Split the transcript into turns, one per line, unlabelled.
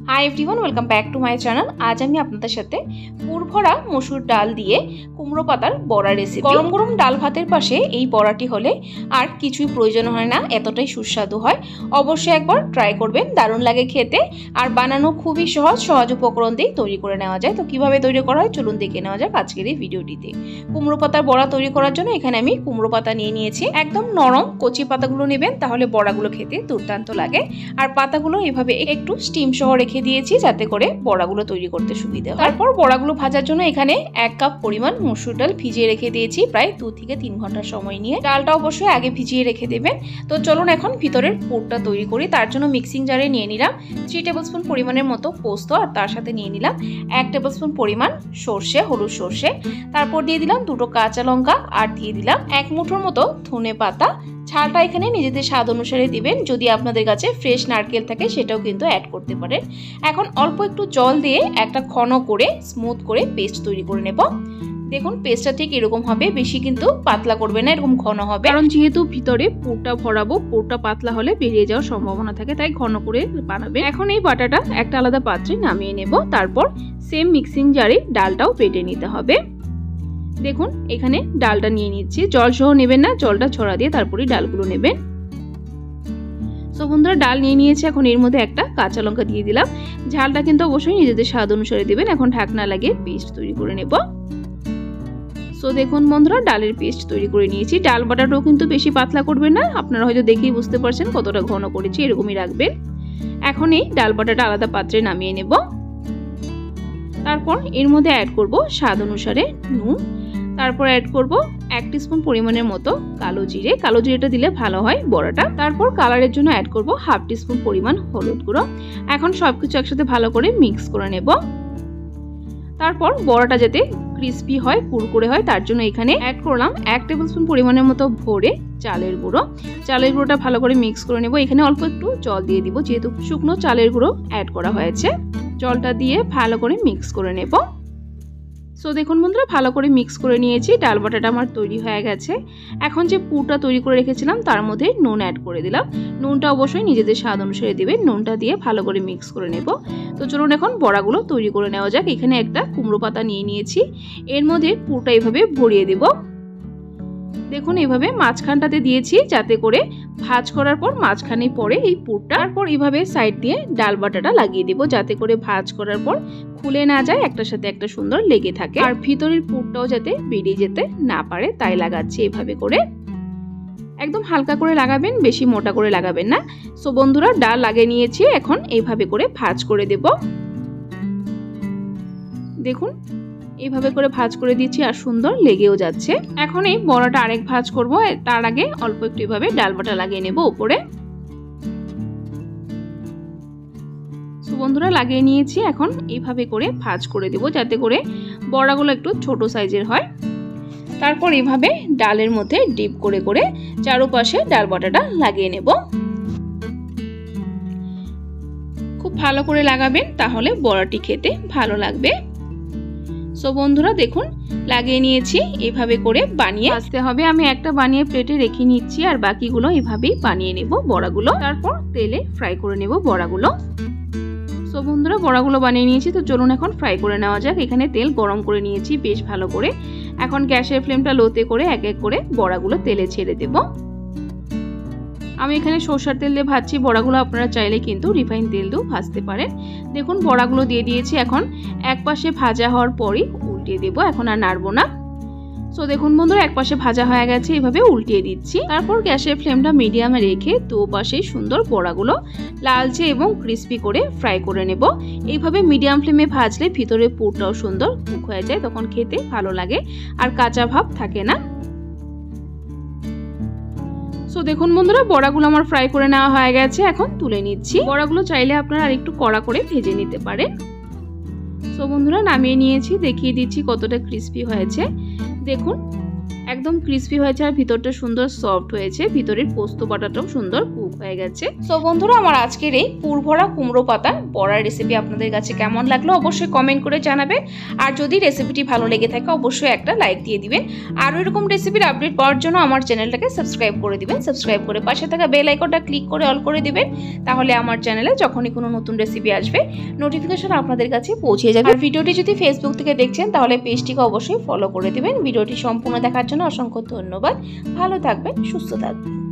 High everyone welcome back to my channel. आज আমি আপনাদের সাথে পুরভরা মসুর ডাল দিয়ে কুমড়ো পাতার বড়া রেসিপি। গরম গরম ডাল ভাতের পাশে এই বড়াটি হলে আর কিছুই প্রয়োজন হয় না, এতটাই সুস্বাদু হয়। অবশ্যই একবার ট্রাই করবেন, দারুণ লাগে খেতে আর বানানো খুবই সহজ উপকরণ দিয়ে তৈরি করে নেওয়া যায়। তো কিভাবে তৈরি করা হয় চলুন দেখে নেওয়া যাক আজকের এই ভিডিওটিতে। কুমড়ো পাতার বড়া তৈরি করার জন্য এখানে আমি কুমড়ো পাতা নিয়ে নিয়েছি। একদম নরম কচি পাতাগুলো নেবেন, তাহলে বড়াগুলো খেতে দুর্দান্ত লাগে। আর পাতাগুলো এভাবে একটু স্টিম সহ রেখে দিয়েছি যাতে করে বড়াগুলো তৈরি করতে সুবিধা হয়। তারপর বড়াগুলো ভাজার জন্য এখানে 1 কাপ পরিমাণ মসুর ডাল ভিজিয়ে রেখে দিয়েছি প্রায় 2 থেকে 3 ঘন্টা সময় নিয়ে। ডালটা অবশ্যই আগে ভিজিয়ে রেখে দেবেন। তো চলুন এখন ভিতরের পুরটা তৈরি করি। তার জন্য মিক্সিং জারে নিয়ে নিলাম 3 টেবিলস্পুন পরিমাণের মতো পোস্ত, আর তার সাথে নিয়ে নিলাম 1 টেবিলস্পুন পরিমাণ সর্ষে, হলুদ সর্ষে। তারপর দিয়ে দিলাম 2টো কাঁচা লঙ্কা আর দিয়ে দিলাম 1 মুঠোর মতো ধনে পাতা। ঝালটা এখানে নিজেদের স্বাদ অনুসারে দিবেন, যদি আপনাদের কাছে ফ্রেশ নারকেল থাকে সেটাও কিন্তু অ্যাড করতে পারেন। এখন অল্প একটু জল দিয়ে একটা ঘন করে স্মুথ করে পেস্ট তৈরি করে নেব। দেখুন পেস্টটা ঠিক এরকম হবে, বেশি কিন্তু পাতলা করবে না, এরকম ঘন হবে। কারণ যেহেতু ভিতরে পুরটা ভরাবো, পুরটা পাতলা হলে বেরিয়ে যাওয়ার সম্ভাবনা থাকে, তাই ঘন করে বানাবে। এখন এই বাটাটা একটা আলাদা পাত্রে নামিয়ে নেব। তারপর সেম মিক্সিং জারে ডালটাও বেটে নিতে হবে। দেখুন এখানে ডালটা নিয়ে নিচ্ছি, জল সহ নেবেন না, জলটা ছড়া দিয়ে তারপরে ডালগুলো নেবেন। সো বন্ধুরা ডাল নিয়ে নিয়েছি, এখন এর মধ্যে একটা কাঁচা লঙ্কা দিয়ে দিলাম। ঝালটা কিন্তু অবশ্যই নিজেদের স্বাদ অনুসারে দিবেন। এখন ঢাকনা লাগিয়ে পেস্ট তৈরি করে নেব। সো দেখুন বন্ধুরা ডালের পেস্ট তৈরি করে নিয়েছি। ডাল বাটাটাও কিন্তু বেশি পাতলা করবেন না, আপনারা হয়তো দেখেই বুঝতে পারছেন কতটা ঘন করেছি, এরকমই রাখবেন। এখন এই ডাল বাটাটা আলাদা পাত্রে নামিয়ে নেব। তারপর এর মধ্যে অ্যাড করব স্বাদ অনুসারে নুন। তারপর অ্যাড করব 1 টিস্পুন পরিমাণের মতো কালো জিরে। কালো জিরেটা দিলে ভালো হয় বড়াটা। তারপর কালারের জন্য অ্যাড করব 1/2 টিস্পুন পরিমাণ হলুদ গুঁড়ো। এখন সবকিছু একসাথে ভালো করে মিক্স করে নেব। তারপর বড়াটা যাতে ক্রিস্পি হয়, কুরকুরে হয়, তার জন্য এখানে অ্যাড করলাম 1 টেবিলস্পুন পরিমাণের মতো ভরে চালের গুঁড়ো। চালের গুঁড়োটা ভালো করে মিক্স করে নেব। এখানে অল্প একটু জল দিয়ে দিব, যেহেতু শুকনো চালের গুঁড়ো অ্যাড করা হয়েছে। জলটা দিয়ে ভালো করে মিক্স করে নেব। সো দেখুন বন্ধুরা ভালো করে মিক্স করে নিয়েছি, ডাল বাটাটা আমার তৈরি হয়ে গেছে। এখন যে পুরটা তৈরি করে রেখেছিলাম তার মধ্যে নুন অ্যাড করে দিলাম। নুনটা অবশ্যই নিজেদের স্বাদ অনুসারে দিবেন। নুনটা দিয়ে ভালো করে মিক্স করে নেব। তো চলুন এখন বড়াগুলো তৈরি করে নেওয়া যাক। এখানে একটা কুমড়ো পাতা নিয়ে নিয়েছি, এর মধ্যে পুরটা এইভাবে ভরিয়ে দেব। দেখুন এইভাবে মাঝখানটাতে দিয়েছি যাতে করে ভাজ করার পর মাঝখানে পড়ে এই পুরটা। তারপর এইভাবে সাইড দিয়ে ডাল বাটাটা লাগিয়ে দেব যাতে করে ভাজ করার পর খুলে না যায়, একটার সাথে একটা সুন্দর লেগে থাকে। আর ভিতরের পুরটাও যাতে বেরিয়ে যেতে না পারে তাই লাগাচ্ছি এইভাবে করে। একদম হালকা করে লাগাবেন, বেশি মোটা করে লাগাবেন না। সো বন্ধুরা ডাল লাগিয়ে নিয়েছি, এখন এইভাবে করে ভাজ করে দেব। দেখুন এইভাবে করে ভাজ করে দিচ্ছি আর সুন্দর লেগেও যাচ্ছে। এখন এই বড়াটা আরেক ভাজ করব, তার আগে অল্প একটু এইভাবে ডাল বাটা লাগিয়ে নেব উপরে। সো বন্ধুরা লাগিয়ে নিয়েছি, এখন এইভাবে করে ভাজ করে দেব যাতে করে বড়াগুলো একটু ছোট সাইজের হয়। তারপর এইভাবে ডালের মধ্যে ডিপ করে করে চারপাশে ডাল বাটাটা লাগিয়ে নেব। খুব ভালো করে লাগাবেন, তাহলে বড়াটি খেতে ভালো লাগবে। সো বন্ধুরা দেখুন লাগিয়ে নিয়েছি, এইভাবে করে বানিয়ে আসতে হবে। আমি একটা বানিয়ে প্লেটে রেখে নিচ্ছি আর বাকিগুলো এইভাবেই বানিয়ে নেব বড়াগুলো। তারপর তেলে ফ্রাই করে নেব বড়াগুলো। সো বন্ধুরা বড়াগুলো বানিয়ে নিয়েছি, তো চলুন এখন ফ্রাই করে নেওয়া যাক। এখানে তেল গরম করে নিয়েছি বেশ ভালো করে। এখন গ্যাসের ফ্লেমটা লোতে করে এক এক করে বড়াগুলো তেলে ছেড়ে দেব। আমি এখানে সরষের তেল দিয়ে ভাজছি বড়াগুলো, আপনারা চাইলে কিন্তু রিফাইন তেল দিয়েও ভাজতে পারেন। দেখুন বড়াগুলো দিয়ে দিয়েছি, এখন এক পাশে ভাজা হওয়ার পরই উল্টিয়ে দেব, এখন আর নাড়বো না। সো দেখুন বন্ধুরা এক পাশে ভাজা হয়ে গেছে, এইভাবে উল্টিয়ে দিচ্ছি। তারপর গ্যাসের ফ্লেমটা মিডিয়ামে রেখে দুপাশে সুন্দর বড়াগুলো লালচে এবং ক্রিস্পি করে ফ্রাই করে নেব। এইভাবে মিডিয়াম ফ্লেমে ভাজলে ভিতরে পুরটাও সুন্দর কুক হয়ে যায়, তখন খেতে ভালো লাগে আর কাঁচা ভাব থাকে না। সো দেখুন বন্ধুরা বড়াগুলো আমার ফ্রাই করে নেওয়া হয়ে গেছে, এখন তুলে নিচ্ছি। বড়াগুলো চাইলে আপনারা আরেকটু কড়া করে ভেজে নিতে পারেন। সো বন্ধুরা নামিয়ে নিয়েছি, দেখিয়ে দিচ্ছি কতটা ক্রিস্পি হয়েছে। দেখুন একদম ক্রিস্পি হয়েছে আর ভিতরটা সুন্দর সফট হয়েছে, ভিতরের পোস্ত বাটাটাও সুন্দর কুক হয়ে গেছে। সো বন্ধুরা, আমার আজকের এই পুরভরা কুমড়ো পাতার বড়ার রেসিপি আপনাদের কাছে কেমন লাগলো অবশ্যই কমেন্ট করে জানাবেন। আর যদি রেসিপিটি ভালো লেগে থাকে অবশ্যই একটা লাইক দিয়ে দিবেন। আর এরকম রেসিপির আপডেট পাওয়ার জন্য আমার চ্যানেলটাকে সাবস্ক্রাইব করে দিবেন। সাবস্ক্রাইব করে পাশে থাকা বেল আইকনটা ক্লিক করে অল করে দিবেন, তাহলে আমার চ্যানেলে যখনই কোনো নতুন রেসিপি আসবে নোটিফিকেশন আপনাদের কাছে পৌঁছে যাবে। আর ভিডিওটি যদি ফেসবুক থেকে দেখছেন তাহলে পেজটিকে অবশ্যই ফলো করে দিবেন। ভিডিওটি সম্পূর্ণ দেখার জন্য অসংখ্য ধন্যবাদ। ভালো থাকবেন, সুস্থ থাকবেন।